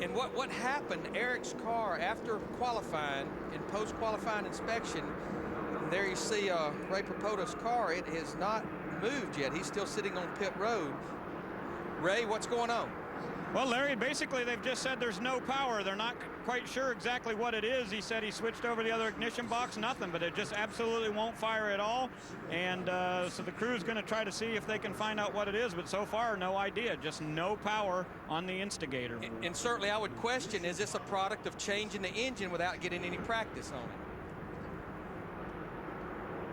And what happened, Eric's car, after qualifying, in post-qualifying inspection, there you see Ray Propota's car. It has not moved yet. He's still sitting on pit road. Ray, what's going on? Well, Larry, basically they've just said there's no power. They're not quite sure exactly what it is. He said he switched over the other ignition box, nothing, but it just absolutely won't fire at all. And so the crew's going to try to see if they can find out what it is, but so far, no idea. Just no power on the instigator. And certainly I would question, is this a product of changing the engine without getting any practice on it?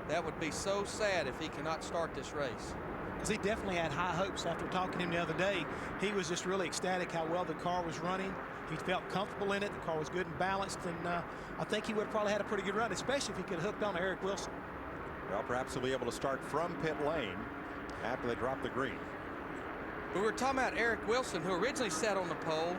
That would be so sad if he cannot start this race. Because he definitely had high hopes after talking to him the other day. He was just really ecstatic how well the car was running. He felt comfortable in it. The car was good and balanced, and I think he would have probably had a pretty good run, especially if he could have hooked on to Eric Wilson. Well, perhaps he'll be able to start from pit lane after they drop the green. We were talking about Eric Wilson, who originally sat on the pole.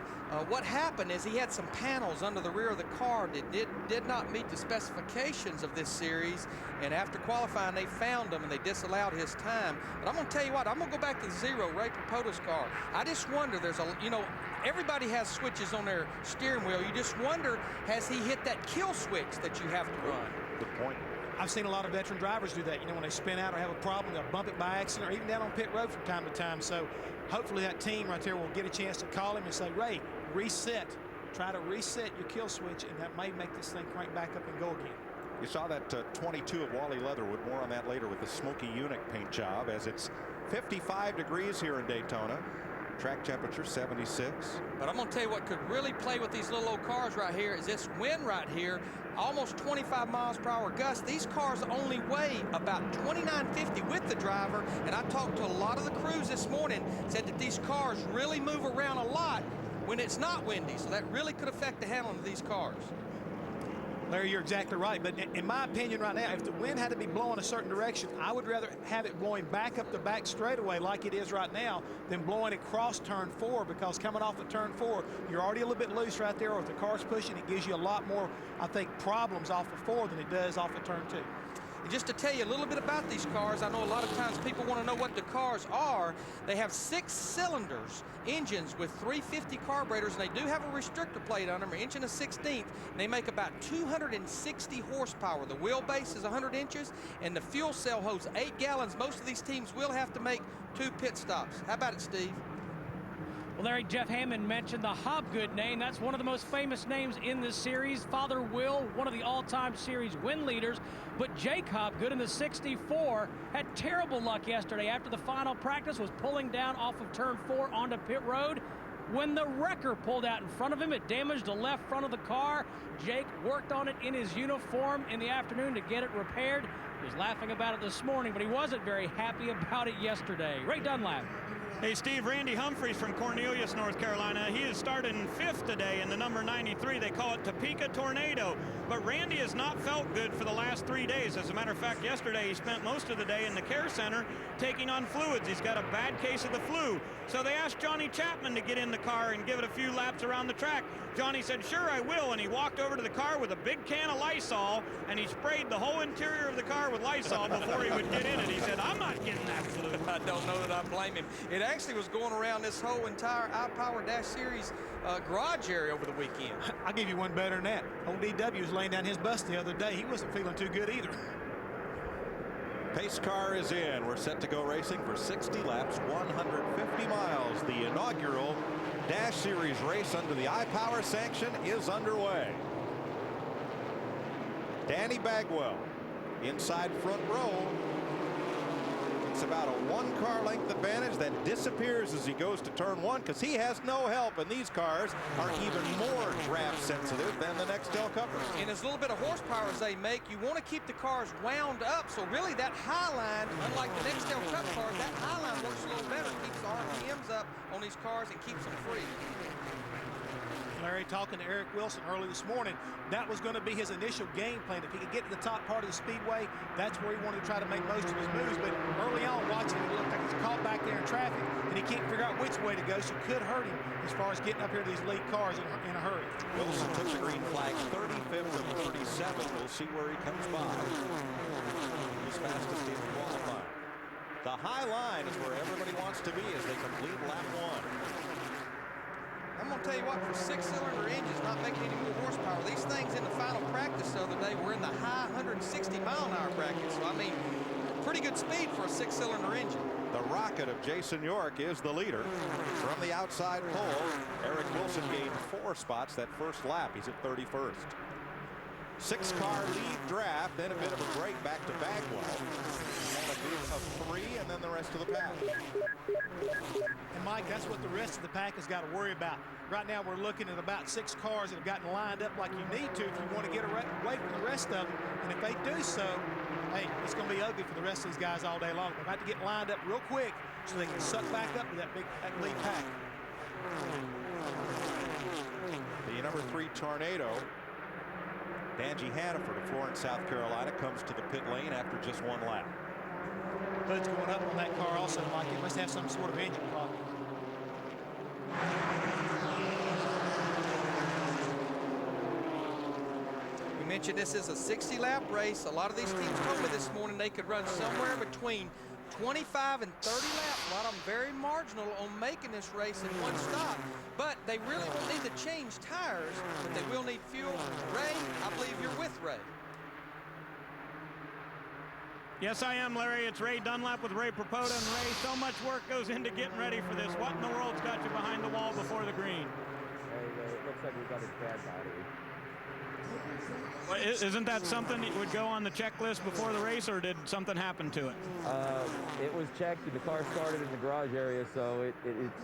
What happened is he had some panels under the rear of the car that did not meet the specifications of this series, and after qualifying they found them and they disallowed his time. But I'm going to tell you what, I'm going to go back to the zero, Ray Propota's car. I just wonder, there's a, you know, everybody has switches on their steering wheel. You just wonder, has he hit that kill switch that you have to run? Good point. I've seen a lot of veteran drivers do that. You know, when they spin out or have a problem, they'll bump it by accident or even down on pit road from time to time. So hopefully that team right there will get a chance to call him and say, Ray, reset. Try to reset your kill switch, and that may make this thing crank back up and go again. You saw that 22 of Wally Leatherwood. More on that later with the Smoky Eunuch paint job, as it's 55 degrees here in Daytona. Track temperature 76. But I'm going to tell you what could really play with these little old cars right here is this wind right here, almost 25 miles per hour gust. These cars only weigh about 2950 with the driver, and I talked to a lot of the crews this morning, said that these cars really move around a lot when it's not windy, so that really could affect the handling of these cars. Larry, you're exactly right, but in my opinion right now, if the wind had to be blowing a certain direction, I would rather have it blowing back up the back straightaway like it is right now than blowing across turn 4, because coming off of turn 4, you're already a little bit loose right there, or if the car's pushing, it gives you a lot more, I think, problems off of 4 than it does off of turn 2. And just to tell you a little bit about these cars, I know a lot of times people want to know what the cars are. They have 6 cylinders, engines with 350 carburetors, and they do have a restrictor plate on them, an inch and a 16th, and they make about 260 horsepower. The wheelbase is 100 inches, and the fuel cell holds 8 gallons. Most of these teams will have to make 2 pit stops. How about it, Steve? Well, Larry, Jeff Hammond mentioned the Hobgood name. That's one of the most famous names in this series. Father Will, one of the all-time series win leaders. But Jake Hobgood in the 64 had terrible luck yesterday after the final practice, was pulling down off of turn 4 onto pit road. When the wrecker pulled out in front of him, it damaged the left front of the car. Jake worked on it in his uniform in the afternoon to get it repaired. He was laughing about it this morning, but he wasn't very happy about it yesterday. Ray Dunlap. Hey, Steve, Randy Humphreys from Cornelius, North Carolina. He is starting 5th today in the number 93. They call it Topeka Tornado. But Randy has not felt good for the last 3 days. As a matter of fact, yesterday he spent most of the day in the care center taking on fluids. He's got a bad case of the flu. So they asked Johnny Chapman to get in the car and give it a few laps around the track. Johnny said, sure, I will. And he walked over to the car with a big can of Lysol, and he sprayed the whole interior of the car with Lysol before he would get in it. He said, I'm not getting that flu. I don't know that I blame him. It actually was going around this whole entire IPOWER Dash Series garage area over the weekend. I'll give you one better than that. Old DW was laying down his bus the other day. He wasn't feeling too good either. Pace car is in. We're set to go racing for 60 laps, 150 miles. The inaugural Dash Series race under the IPOWER sanction is underway. Danny Bagwell inside front row. It's about a 1-car length advantage, then disappears as he goes to turn 1 because he has no help, and these cars are even more draft sensitive than the Nextel Cuppers. And as little bit of horsepower as they make, you want to keep the cars wound up. So really that high line, unlike the Nextel Cup cars, that high line works a little better, keeps the RPMs up on these cars and keeps them free. Larry, talking to Eric Wilson early this morning, that was going to be his initial game plan. If he could get to the top part of the speedway, that's where he wanted to try to make most of his moves. But early on, watching him, it looked like he's caught back there in traffic, and he can't figure out which way to go, so it could hurt him as far as getting up here to these lead cars in a hurry. Wilson took the green flag 35th of 37. We'll see where he comes by. He's fastest in qualifying. The high line is where everybody wants to be as they complete lap 1. I'm going I'm telling you what, for six-cylinder engines not making any more horsepower, these things in the final practice the other day were in the high 160-mile-an-hour bracket. So, I mean, pretty good speed for a six-cylinder engine. The rocket of Jason York is the leader. From the outside pole, Eric Wilson gained 4 spots that first lap. He's at 31st. 6-car lead draft, then a bit of a break back to Bagwell. And a group of 3, and then the rest of the pack. And Mike, that's what the rest of the pack has got to worry about. Right now we're looking at about 6 cars that have gotten lined up like you need to if you want to get away from the rest of them. And if they do so, hey, it's going to be ugly for the rest of these guys all day long. They've got to get lined up real quick so they can suck back up to that lead pack. The number 3 Tornado, Danji Hannaford of Florence, South Carolina, comes to the pit lane after just 1 lap. Hood's going up on that car also, Mike. It must have some sort of engine problem. You mentioned this is a 60-lap race. A lot of these teams told me this morning they could run somewhere between 25 and 30 laps. A lot of them very marginal on making this race in one stop. But they really won't need to change tires, but they will need fuel. Ray, I believe you're with Ray. Yes, I am, Larry. It's Ray Dunlap with Ray Propoda. And Ray, so much work goes into getting ready for this. What in the world's got you behind the wall before the green? Hey, it looks like we've got a bad battery. Well, isn't that something that would go on the checklist before the race, or did something happen to it? It was checked, and the car started in the garage area, so it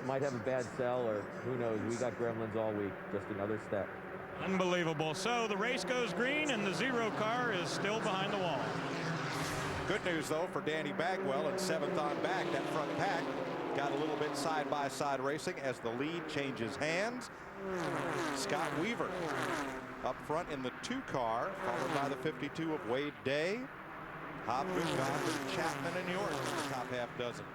might have a bad cell, or who knows. We got gremlins all week. Just another step. Unbelievable. So the race goes green, and the 0 car is still behind the wall. Good news, though, for Danny Bagwell in 7th on back. That front pack got a little bit side-by-side racing as the lead changes hands. Scott Weaver up front in the 2 car, followed by the 52 of Wade Day. Hobgood, Goddard, Chapman, and York in the top half dozen.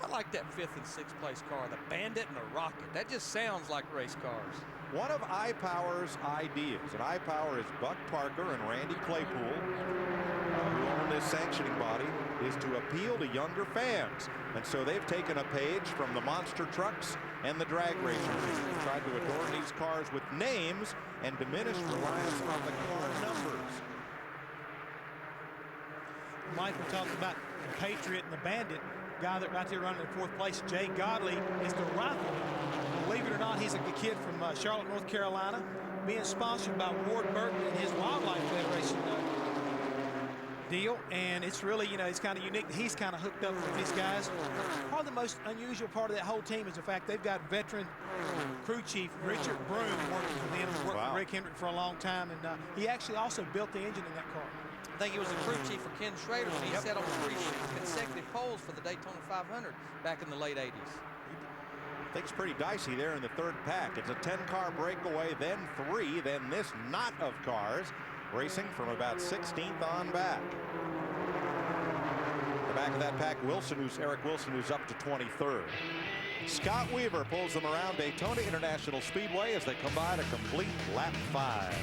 I like that 5th and 6th place car, the Bandit and the Rocket. That just sounds like race cars. One of IPOWER's ideas, and IPOWER is Buck Parker and Randy Claypool, who own this sanctioning body, is to appeal to younger fans. And so they've taken a page from the monster trucks and the drag racers. They've tried to adorn these cars with names and diminish reliance on the car numbers. Mike, we're talking about the Patriot and the Bandit. Guy that right there running in 4th place, Jay Godley, is the rifle. Believe it or not, he's a kid from Charlotte, North Carolina, being sponsored by Ward Burton and his Wildlife Federation deal. And it's really, you know, it's kind of unique. He's kind of hooked up with these guys. Probably the most unusual part of that whole team is the fact they've got veteran crew chief Richard Broom working for them. He's worked for Rick Hendrick for a long time, and he actually also built the engine in that car. I think he was the crew chief for Ken Schrader when he set on 3 consecutive poles for the Daytona 500 back in the late 80s. Things pretty dicey there in the 3rd pack. It's a 10-car breakaway, then 3, then this knot of cars racing from about 16th on back. The back of that pack, Eric Wilson, who's up to 23rd. Scott Weaver pulls them around Daytona International Speedway as they come by to complete lap 5.